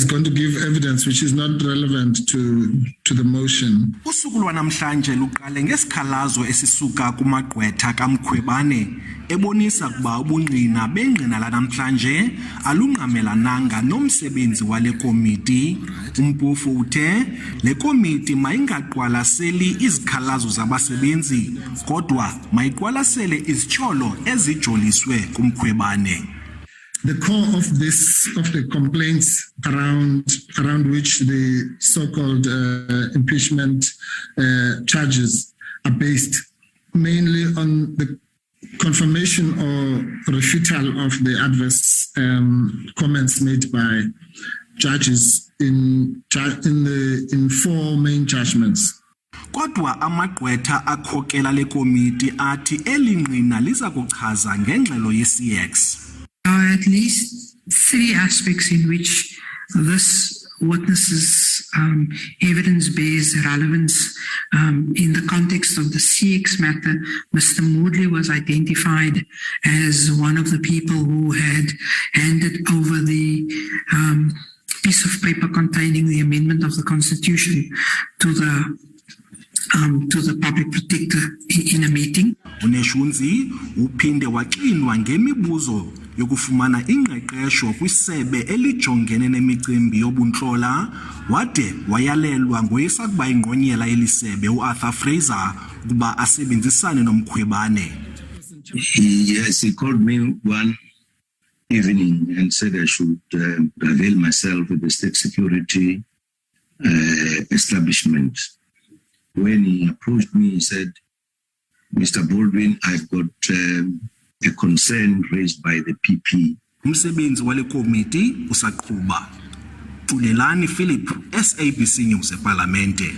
is going to give evidence which is not relevant to the motion. Usuku lwanamhlanje luqale ngesikhalazo esisuka kumagqwetha kaMkhwebane ebonisa kuba ubungqina bengqina lanamhlanje alungqamelananga nomsebenzi wale komiti. uMpofu uthe le komiti mayingaqwalaseli izikhalazo zabasebenzi kodwa mayiqwalasele izityholo ezijoliswe kuMkhwebane. The core of the complaints around which the so-called impeachment charges are based, mainly on the confirmation or refutal of the adverse comments made by judges in four main judgments. Kodwa amagqwetha akhokela le komiti athi elingqina liza kuchaza ngengxelo ye-CX. At least three aspects in which this witnesses' evidence-based relevance in the context of the CX matter. Mr. Moodley was identified as one of the people who had handed over the piece of paper containing the amendment of the Constitution to the public protector in a meeting. uNeshunzi uphinde waxinwa ngemibuzo yokufumana ingqeqesho kwisebe elijongene nemicimbi yobuntlola wade wayalelwa ngoyisaqhuba ingqonyela elisebe uArthur Fraser kuba asebenzisane noMkhwebane. Yes, he called me one evening and said I should avail myself of the state security establishment. When he approached me, he said, Mr. Baldwin, I've got a concern raised by the PP. Umsebenzi wale komiti Isaqhuba. Tulelani Philip, SABC News eParlamente.